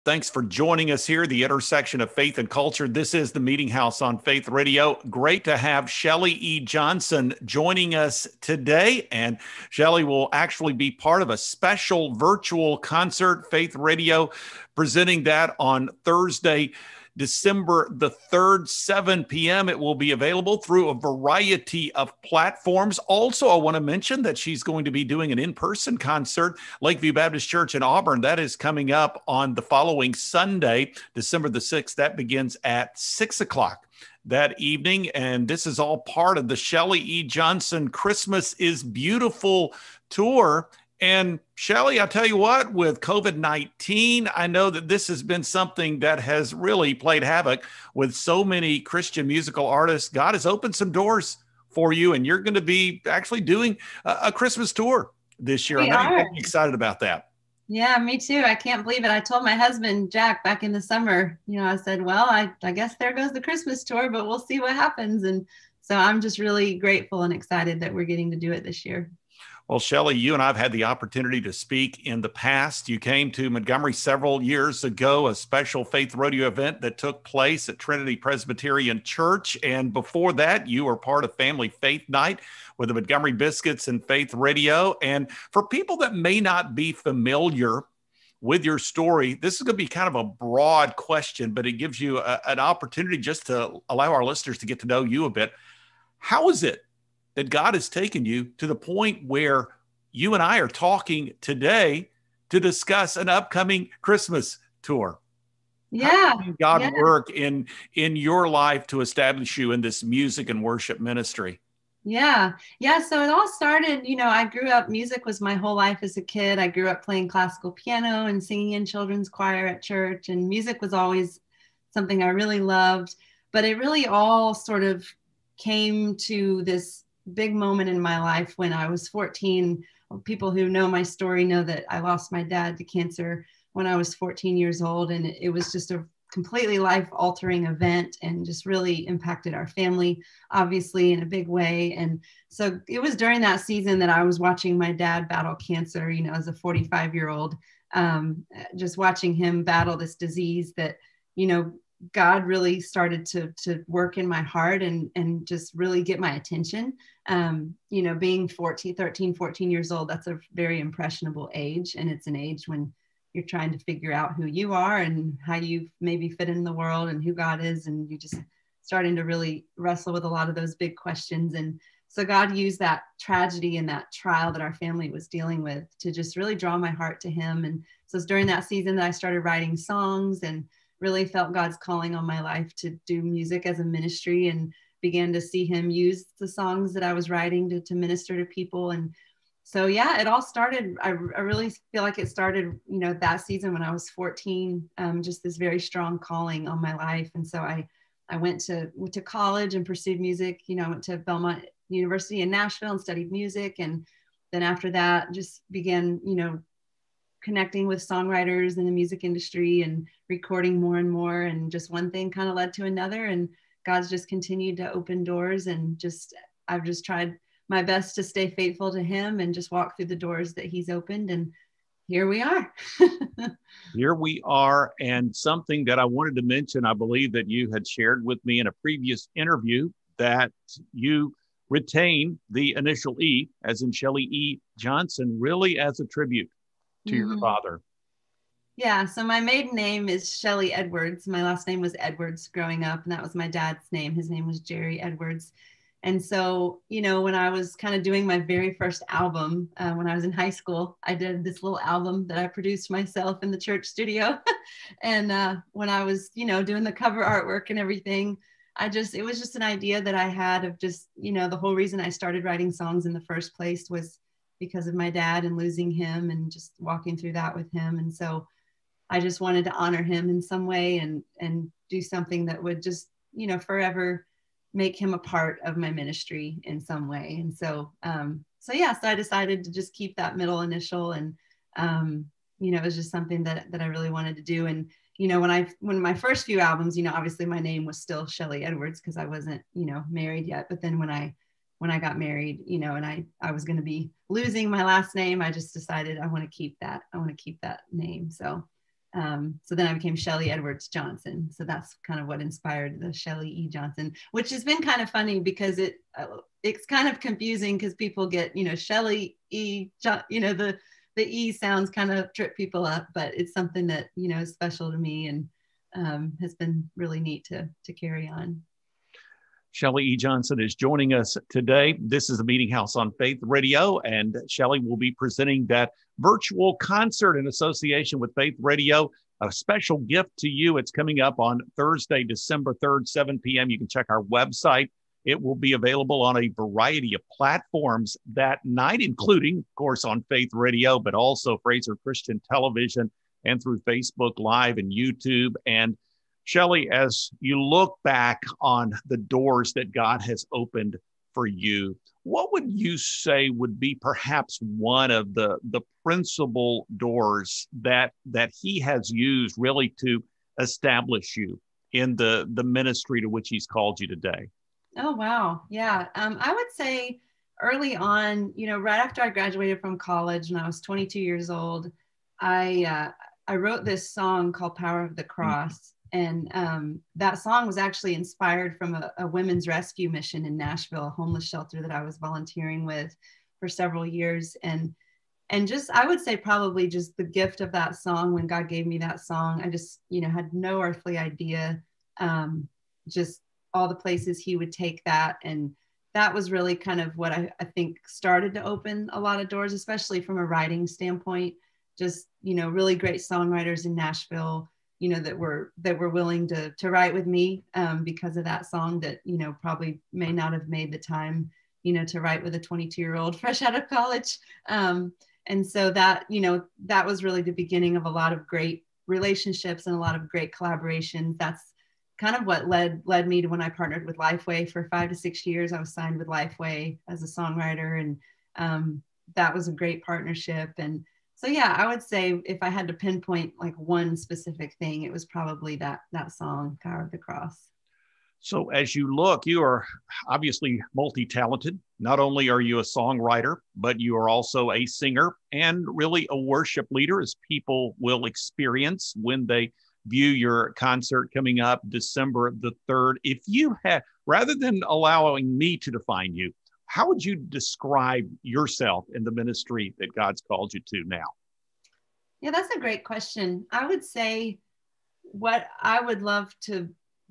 Thanks for joining us here, the intersection of faith and culture. This is the Meeting House on Faith Radio. Great to have Shelly E. Johnson joining us today. And Shelly will actually be part of a special virtual concert, Faith Radio, presenting that on Thursday, December the 3rd, 7 p.m. It will be available through a variety of platforms. Also, I want to mention that she's going to be doing an in-person concert, Lakeview Baptist Church in Auburn. That is coming up on the following Sunday, December the 6th. That begins at 6 o'clock that evening. And this is all part of the Shelly E. Johnson Christmas is Beautiful tour. And Shelly, I'll tell you what, with COVID-19, I know that this has been something that has really played havoc with so many Christian musical artists. God has opened some doors for you, and you're going to be actually doing a Christmas tour this year. I We know you're are. excited about that. Yeah, me too. I can't believe it. I told my husband, Jack, back in the summer, I said, well, I guess there goes the Christmas tour, but we'll see what happens. And so I'm just really grateful and excited that we're getting to do it this year. Well, Shelly, you and I have had the opportunity to speak in the past. You came to Montgomery several years ago, a special faith rodeo event that took place at Trinity Presbyterian Church. And before that, you were part of Family Faith Night with the Montgomery Biscuits and Faith Radio. And for people that may not be familiar with your story, this is going to be kind of a broad question, but it gives you an opportunity just to allow our listeners to get to know you a bit. How is it that God has taken you to the point where you and I are talking today to discuss an upcoming Christmas tour? Yeah. How did God Yeah. work in your life to establish you in this music and worship ministry? Yeah. Yeah. So it all started, I grew up, music was my whole life as a kid. I grew up playing classical piano and singing in children's choir at church, and music was always something I really loved. But it really all sort of came to this big moment in my life when I was 14. People who know my story know that I lost my dad to cancer when I was 14 years old. And it was just a completely life-altering event and just really impacted our family, obviously, in a big way. And so it was during that season that I was watching my dad battle cancer, as a 45-year-old, just watching him battle this disease that, God really started to work in my heart and just really get my attention. Being 13, 14 years old, that's a very impressionable age. And it's an age when you're trying to figure out who you are and how you maybe fit in the world and who God is. And you just starting to really wrestle with a lot of those big questions. And so God used that tragedy and that trial that our family was dealing with to just really draw my heart to him. And so it's during that season that I started writing songs and really felt God's calling on my life to do music as a ministry, and began to see him use the songs that I was writing to minister to people. And so, yeah, it all started. I really feel like it started, that season when I was 14, just this very strong calling on my life. And so I went to college and pursued music. I went to Belmont University in Nashville and studied music. And then after that, just began, connecting with songwriters in the music industry and recording more and more. And just one thing kind of led to another. And God's just continued to open doors. And I've just tried my best to stay faithful to him and just walk through the doors that he's opened. And here we are. Here we are. And something that I wanted to mention, I believe that you had shared with me in a previous interview, that you retain the initial E, as in Shelly E. Johnson, really as a tribute to your father. Yeah. So my maiden name is Shelly Edwards. My last name was Edwards growing up, and that was my dad's name. His name was Jerry Edwards. And so, when I was kind of doing my very first album, when I was in high school, I did this little album that I produced myself in the church studio. And when I was, doing the cover artwork and everything, it was just an idea that I had of just, the whole reason I started writing songs in the first place was because of my dad and losing him and just walking through that with him. And so I just wanted to honor him in some way and do something that would just, forever make him a part of my ministry in some way. And so, so I decided to just keep that middle initial. And, it was just something that I really wanted to do. And, when my first few albums, obviously my name was still Shelly Edwards because I wasn't, married yet. But then when I got married, and I was going to be losing my last name, I just decided I want to keep that. I want to keep that name. So So then I became Shelly Edwards Johnson. So that's kind of what inspired the Shelly E. Johnson, which has been kind of funny because it's kind of confusing because people get, Shelly E. The E sounds kind of trip people up, but it's something that, is special to me and has been really neat to carry on. Shelly E. Johnson is joining us today. This is the Meeting House on Faith Radio, and Shelly will be presenting that virtual concert in association with Faith Radio. A special gift to you. It's coming up on Thursday, December 3rd, 7 p.m. You can check our website. It will be available on a variety of platforms that night, including, of course, on Faith Radio, but also Fraser Christian Television and through Facebook Live and YouTube. And Shelly, as you look back on the doors that God has opened for you, what would you say would be perhaps one of the principal doors that he has used really to establish you in the ministry to which he's called you today? Oh, wow. Yeah. I would say early on, right after I graduated from college and I was 22 years old, I wrote this song called Power of the Cross. And that song was actually inspired from a women's rescue mission in Nashville, a homeless shelter that I was volunteering with for several years. And just, I would say probably just the gift of that song, when God gave me that song, I just, had no earthly idea, just all the places he would take that. And that was really kind of what I think started to open a lot of doors, especially from a writing standpoint. Just, really great songwriters in Nashville, that were willing to write with me because of that song that, probably may not have made the time, to write with a 22-year-old fresh out of college. And so that, that was really the beginning of a lot of great relationships and a lot of great collaborations. That's kind of what led me to when I partnered with Lifeway for 5 to 6 years. I was signed with Lifeway as a songwriter, and that was a great partnership. And so, yeah, I would say if I had to pinpoint like one specific thing, it was probably that song, Power of the Cross. So as you look, you are obviously multi-talented. Not only are you a songwriter, but you are also a singer and really a worship leader, as people will experience when they view your concert coming up December the 3rd. If you had, rather than allowing me to define you, how would you describe yourself in the ministry that God's called you to now? Yeah, that's a great question. I would say what I would love to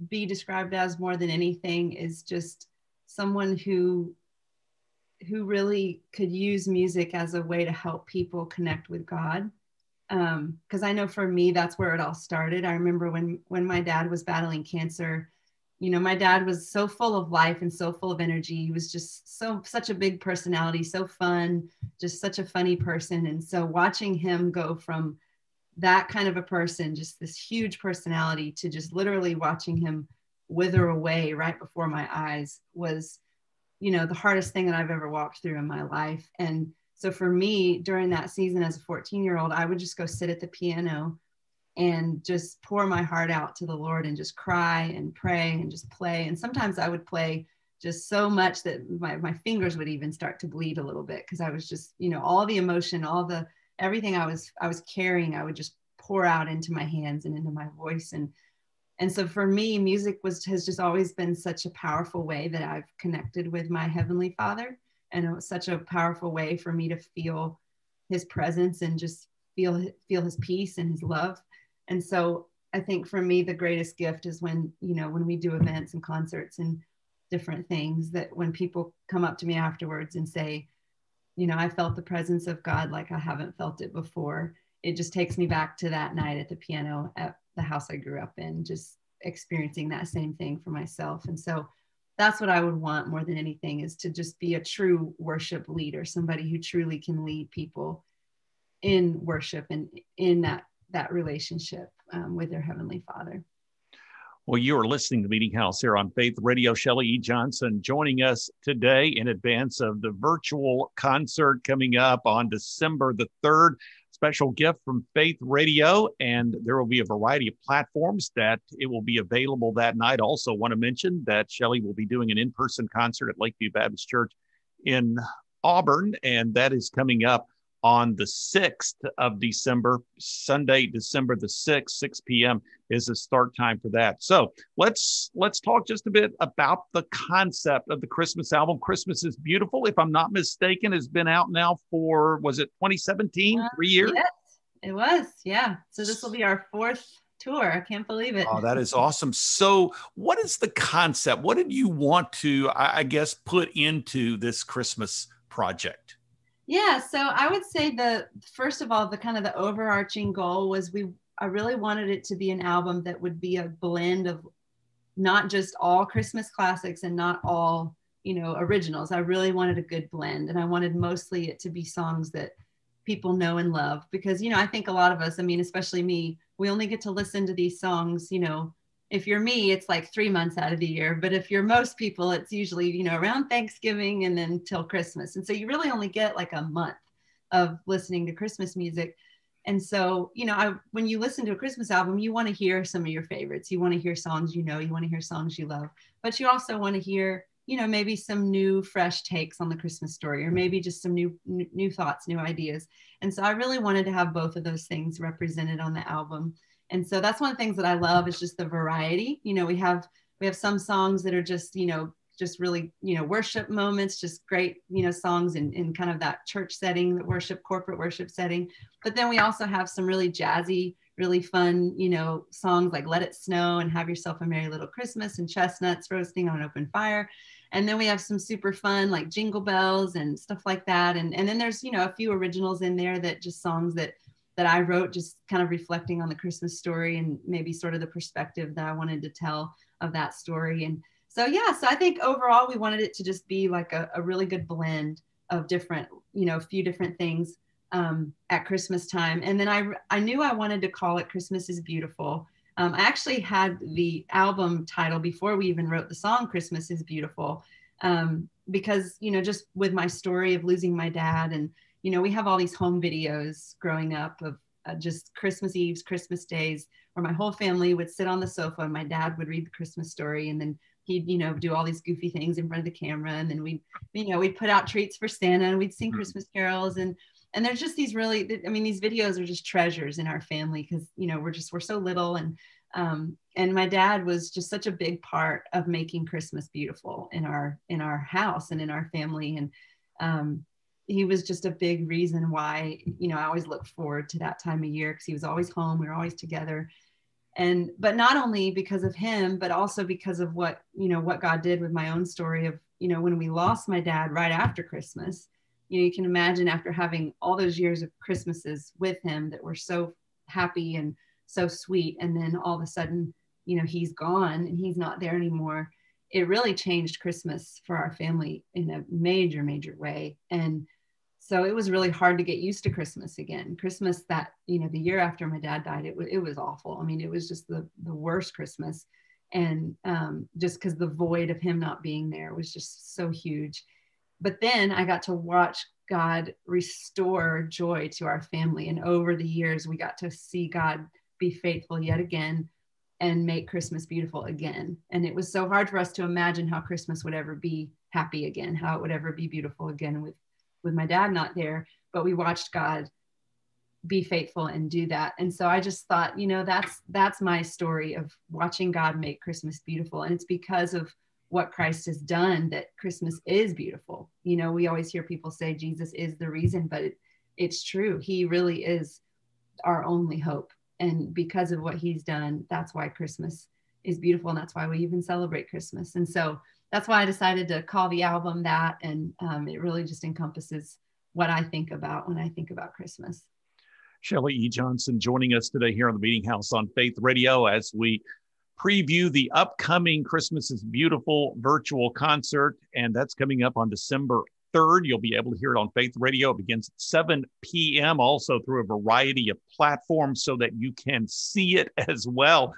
be described as more than anything is just someone who really could use music as a way to help people connect with God. Because I know for me, that's where it all started. I remember when my dad was battling cancer, my dad was so full of life and so full of energy. He was just such a big personality, so fun, just such a funny person. And so watching him go from that kind of a person, just this huge personality, to just literally watching him wither away right before my eyes was, the hardest thing that I've ever walked through in my life. And so for me, during that season as a 14-year-old, I would just go sit at the piano and just pour my heart out to the Lord and just cry and pray and just play. And sometimes I would play just so much that my fingers would even start to bleed a little bit, because I was just, all the emotion, everything I was carrying, I would just pour out into my hands and into my voice. And so for me, music has just always been such a powerful way that I've connected with my Heavenly Father. And it was such a powerful way for me to feel his presence and just feel his peace and his love. And so I think for me, the greatest gift is when we do events and concerts and different things, that when people come up to me afterwards and say, I felt the presence of God like I haven't felt it before. It just takes me back to that night at the piano at the house I grew up in, just experiencing that same thing for myself. And so that's what I would want more than anything, is to just be a true worship leader, somebody who truly can lead people in worship and in that relationship with their Heavenly Father. Well, you are listening to Meeting House here on Faith Radio. Shelly E. Johnson joining us today in advance of the virtual concert coming up on December the 3rd. Special gift from Faith Radio, and there will be a variety of platforms that it will be available that night. Also want to mention that Shelly will be doing an in-person concert at Lakeview Baptist Church in Auburn, and that is coming up on the 6th of December, Sunday, December the 6th, 6 p.m. is the start time for that. So let's talk just a bit about the concept of the Christmas album. Christmas is Beautiful, if I'm not mistaken, has been out now for, was it 2017, 3 years? Yes, it was. Yeah. So this will be our fourth tour. I can't believe it. Oh, that is awesome. So what is the concept? What did you want to, I guess, put into this Christmas project? Yeah, so I would say first of all, the kind of the overarching goal was I really wanted it to be an album that would be a blend of not just all Christmas classics and not all, originals. I really wanted a good blend, and I wanted mostly it to be songs that people know and love because, I think a lot of us, I mean, especially me, we only get to listen to these songs, if you're me, it's like 3 months out of the year. But if you're most people, it's usually, around Thanksgiving and then till Christmas. And so you really only get like a month of listening to Christmas music. And so, when you listen to a Christmas album, you want to hear some of your favorites. You want to hear songs, you want to hear songs you love, but you also want to hear, maybe some new, fresh takes on the Christmas story, or maybe just some new thoughts, new ideas. And so I really wanted to have both of those things represented on the album. And so that's one of the things that I love is just the variety. We have some songs that are just, just really, worship moments, just great, songs in kind of that church setting, that corporate worship setting. But then we also have some really jazzy, really fun, songs like Let It Snow and Have Yourself a Merry Little Christmas and Chestnuts Roasting on an Open Fire. And then we have some super fun like Jingle Bells and stuff like that. And then there's, a few originals in there that just songs that I wrote, just kind of reflecting on the Christmas story and maybe sort of the perspective that I wanted to tell of that story. And so, yeah, so I think overall we wanted it to just be like a really good blend of different, a few different things at Christmas time. And then I knew I wanted to call it Christmas is Beautiful. I actually had the album title before we even wrote the song Christmas is Beautiful, because, just with my story of losing my dad, and, we have all these home videos growing up of just Christmas Eves, Christmas days, where my whole family would sit on the sofa and my dad would read the Christmas story, and then he'd, do all these goofy things in front of the camera. And then we'd put out treats for Santa and we'd sing Christmas carols. And there's just these really, I mean, these videos are just treasures in our family because, we're so little. And my dad was just such a big part of making Christmas beautiful in our house and in our family. And he was just a big reason why, I always look forward to that time of year because he was always home. We were always together. But not only because of him, but also because of what God did with my own story of, when we lost my dad right after Christmas. You can imagine after having all those years of Christmases with him that were so happy and so sweet. And then all of a sudden, he's gone and he's not there anymore. It really changed Christmas for our family in a major, major way. And so it was really hard to get used to Christmas again. Christmas that, the year after my dad died, it was awful. I mean, it was just the worst Christmas. And just because the void of him not being there was just so huge. But then I got to watch God restore joy to our family. And over the years, we got to see God be faithful yet again and make Christmas beautiful again. And it was so hard for us to imagine how Christmas would ever be happy again, how it would ever be beautiful again with my dad not there. But we watched God be faithful and do that. And so I just thought, that's my story of watching God make Christmas beautiful. And it's because of what Christ has done that Christmas is beautiful. We always hear people say Jesus is the reason, but it's true. He really is our only hope. And because of what he's done, that's why Christmas is beautiful. And that's why we even celebrate Christmas. And so that's why I decided to call the album that. And it really just encompasses what I think about when I think about Christmas. Shelly E. Johnson joining us today here on the Meeting House on Faith Radio as we preview the upcoming Christmas is Beautiful virtual concert. And that's coming up on December 3rd. You'll be able to hear it on Faith Radio. It begins at 7 p.m. also through a variety of platforms so that you can see it as well.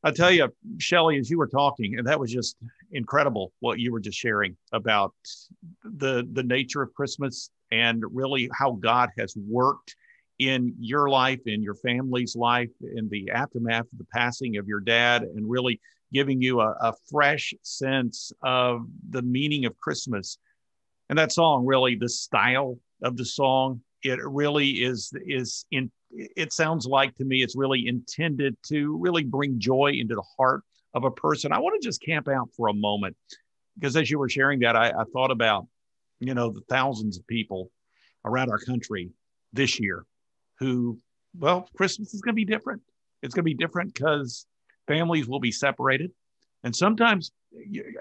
I tell you, Shelly, as you were talking, and that was just incredible what you were just sharing about the nature of Christmas and really how God has worked in your life, in your family's life, in the aftermath of the passing of your dad, and really giving you a fresh sense of the meaning of Christmas. And that song, really, the style of the song it really it sounds like to me, it's really intended to really bring joy into the heart of a person. I want to just camp out for a moment because as you were sharing that, I thought about, the thousands of people around our country this year who, well, Christmas is going to be different. It's going to be different because families will be separated. And sometimes,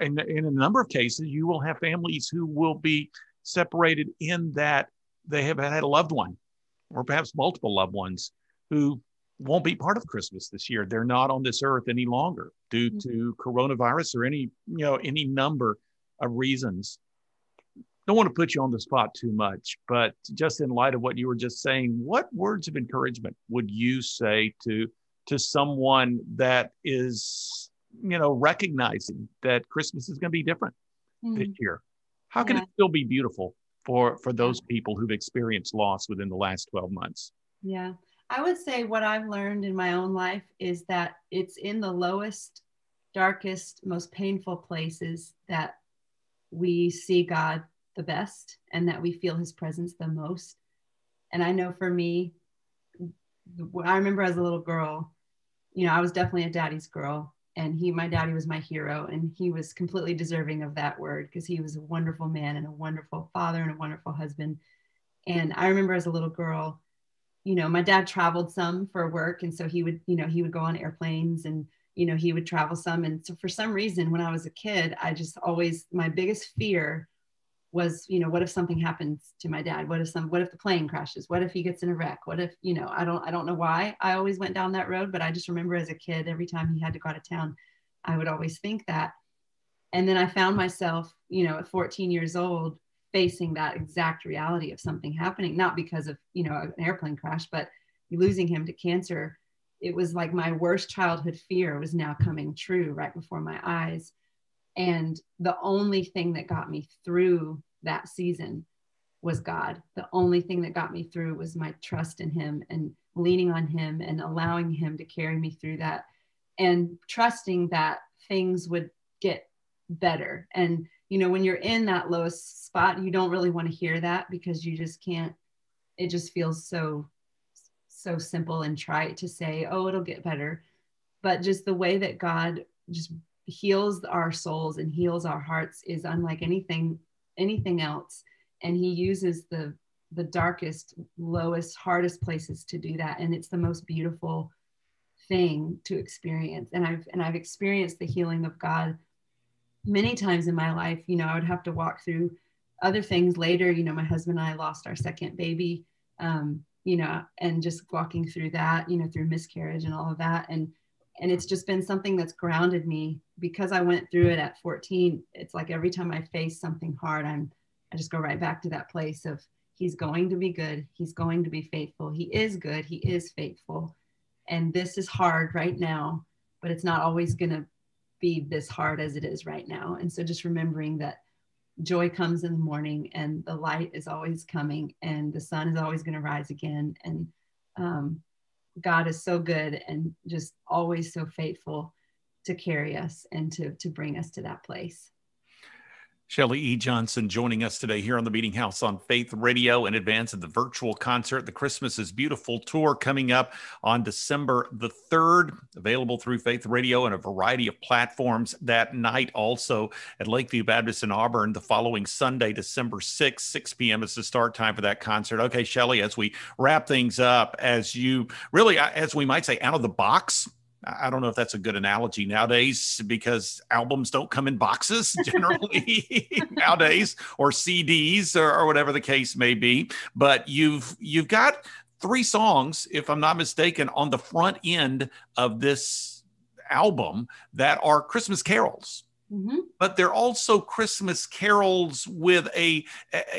in a number of cases, you will have families who will be separated in that they have had a loved one or perhaps multiple loved ones who won't be part of Christmas this year. They're not on this earth any longer due to coronavirus or any number of reasons. Don't want to put you on the spot too much, but just in light of what you were just saying, what words of encouragement would you say to someone that is, recognizing that Christmas is going to be different this year? How can it still be beautiful for those people who've experienced loss within the last 12 months? Yeah. I would say what I've learned in my own life is that it's in the lowest, darkest, most painful places that we see God the best and that we feel his presence the most. And I know for me, I remember as a little girl, I was definitely a daddy's girl, and my daddy was my hero, and he was completely deserving of that word because he was a wonderful man and a wonderful father and a wonderful husband. And I remember as a little girl, my dad traveled some for work. And so he would go on airplanes and, he would travel some. And so for some reason, when I was a kid, my biggest fear was, what if something happens to my dad? What if the plane crashes? What if he gets in a wreck? What if, I don't know why I always went down that road, but I just remember as a kid, every time he had to go out of town, I would always think that. And then I found myself, at 14 years old, facing that exact reality of something happening, not because of, an airplane crash, but losing him to cancer. It was like my worst childhood fear was now coming true right before my eyes. And the only thing that got me through that season was God. The only thing that got me through was my trust in him and leaning on him and allowing him to carry me through that and trusting that things would get better. And, when you're in that lowest spot, you don't really want to hear that because you just can't, it just feels so simple and trite to say, oh, it'll get better. But just the way that God just heals our souls and heals our hearts is unlike anything else. And he uses the darkest, lowest, hardest places to do that. And it's the most beautiful thing to experience. And I've experienced the healing of God many times in my life. I would have to walk through other things later. My husband and I lost our second baby, and just walking through that, through miscarriage and all of that. And it's just been something that's grounded me because I went through it at 14. It's like every time I face something hard, I just go right back to that place of he's going to be good. He's going to be faithful. He is good. He is faithful. And this is hard right now, but it's not always going to be this hard as it is right now. And so just remembering that joy comes in the morning and the light is always coming and the sun is always going to rise again. And God is so good and just always so faithful to carry us and to bring us to that place. Shelly E. Johnson joining us today here on the Meeting House on Faith Radio in advance of the virtual concert, the Christmas is Beautiful tour coming up on December the 3rd, available through Faith Radio and a variety of platforms that night. Also at Lakeview Baptist in Auburn the following Sunday, December 6th, 6 p.m. is the start time for that concert. Okay, Shelly, as we wrap things up, as we might say, out of the box, I don't know if that's a good analogy nowadays because albums don't come in boxes generally nowadays, or CDs or whatever the case may be. But you've got 3 songs, if I'm not mistaken, on the front end of this album that are Christmas carols. Mm-hmm. But they're also Christmas carols with a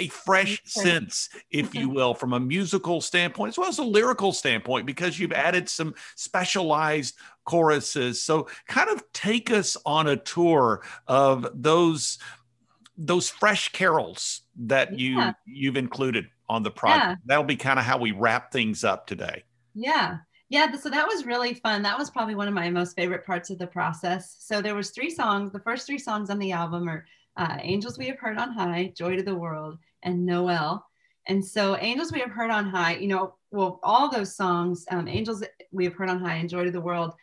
fresh sense, if you will, from a musical standpoint, as well as a lyrical standpoint, because you've added some specialized choruses. So kind of take us on a tour of those fresh carols that you've included on the project. Yeah. That'll be kind of how we wrap things up today. Yeah. Yeah, so that was really fun. That was probably one of my most favorite parts of the process. So there was 3 songs. The first 3 songs on the album are Angels We Have Heard on High, Joy to the World, and Noel. And so Angels We Have Heard on High, well, all those songs, Angels We Have Heard on High and Joy to the World,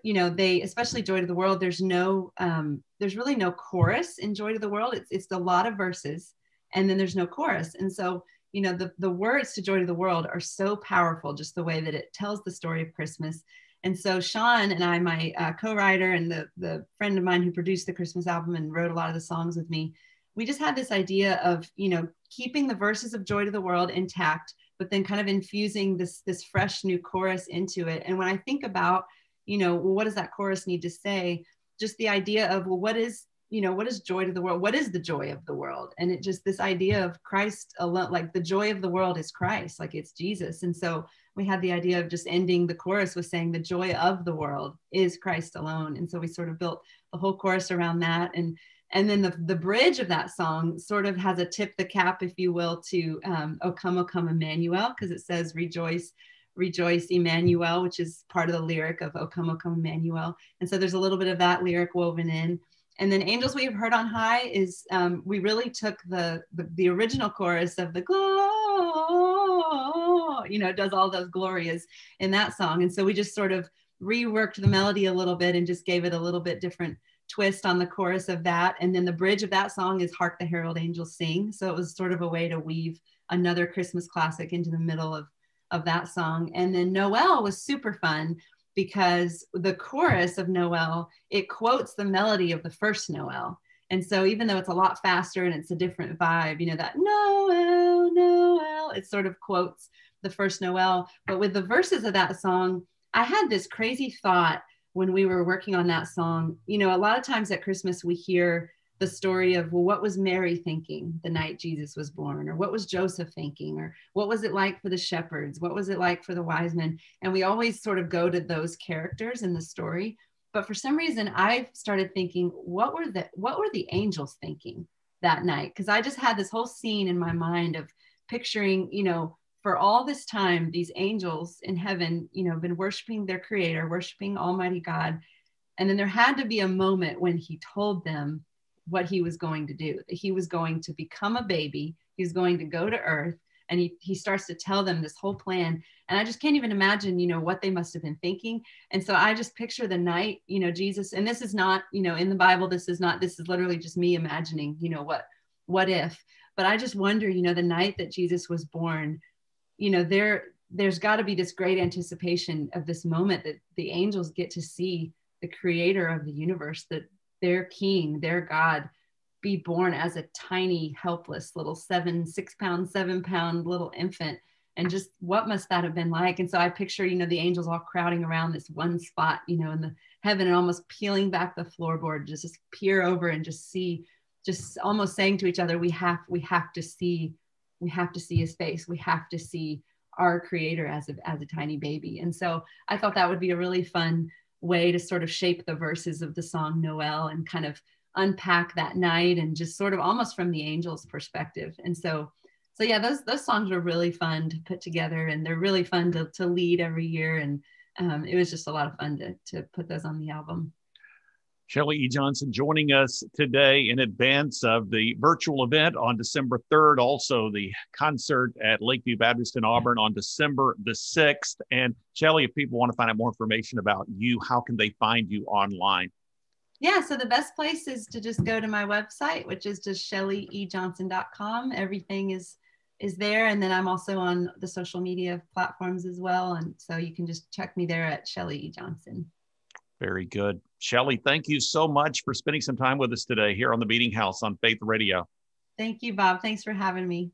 they, especially Joy to the World, there's really no chorus in Joy to the World. It's a lot of verses, and then there's no chorus. And so, the words to Joy to the World are so powerful, just the way that it tells the story of Christmas. And so Sean and I, my co-writer and the friend of mine who produced the Christmas album and wrote a lot of the songs with me, we just had this idea of, keeping the verses of Joy to the World intact, but then kind of infusing this fresh new chorus into it. And when I think about, well, what does that chorus need to say? Just the idea of, well, what is joy to the world? What is the joy of the world? And it just, this idea of Christ alone, like the joy of the world is Christ, like it's Jesus. And so we had the idea of just ending the chorus with saying the joy of the world is Christ alone. And so we sort of built the whole chorus around that. And then the bridge of that song sort of has a tip the cap, if you will, to O Come, Emmanuel, because it says rejoice, rejoice, Emmanuel, which is part of the lyric of O Come, Emmanuel. And so there's a little bit of that lyric woven in. And then Angels We Have Heard on High is, we really took the original chorus of the glory, does all those glorias in that song. And so we just sort of reworked the melody a little bit and just gave it a little bit different twist on the chorus of that. And then the bridge of that song is Hark the Herald Angels Sing. So it was sort of a way to weave another Christmas classic into the middle of that song. And then Noel was super fun because the chorus of Noel, it quotes the melody of the first Noel. And so even though it's a lot faster and it's a different vibe, that Noel, Noel, it sort of quotes the first Noel. But with the verses of that song, I had this crazy thought when we were working on that song. A lot of times at Christmas, we hear the story of, well, what was Mary thinking the night Jesus was born? Or what was Joseph thinking? Or what was it like for the shepherds? What was it like for the wise men? And we always sort of go to those characters in the story. But for some reason, I started thinking, what were the angels thinking that night? Because I just had this whole scene in my mind of picturing, for all this time, these angels in heaven, been worshiping their creator, worshiping Almighty God. And then there had to be a moment when he told them what he was going to do, that he was going to become a baby. He was going to go to earth. And he starts to tell them this whole plan. And I just can't even imagine, what they must have been thinking. And so I just picture the night, Jesus, and this is not, in the Bible, this is literally just me imagining, what if, but I just wonder, the night that Jesus was born, there's got to be this great anticipation of this moment that the angels get to see the creator of the universe, that their king, their God, be born as a tiny, helpless little 7 pound little infant. And just what must that have been like? And so I picture, the angels all crowding around this one spot, in the heaven, and almost peeling back the floorboard, just peer over and just see, just almost saying to each other, we have to see his face. We have to see our creator as a tiny baby. And so I thought that would be a really fun way to sort of shape the verses of the song Noel and kind of unpack that night and just sort of almost from the angels' perspective. And so yeah, those songs were really fun to put together, and they're really fun to lead every year. And it was just a lot of fun to put those on the album. Shelly E. Johnson joining us today in advance of the virtual event on December 3rd, also the concert at Lakeview Baptist in Auburn on December the 6th. And Shelly, if people want to find out more information about you, how can they find you online? Yeah, so the best place is to just go to my website, which is just shellyejohnson.com. Everything is there. And then I'm also on the social media platforms as well. And so you can just check me there at Shelly E. Johnson. Very good. Shelly, thank you so much for spending some time with us today here on the Meeting House on Faith Radio. Thank you, Bob. Thanks for having me.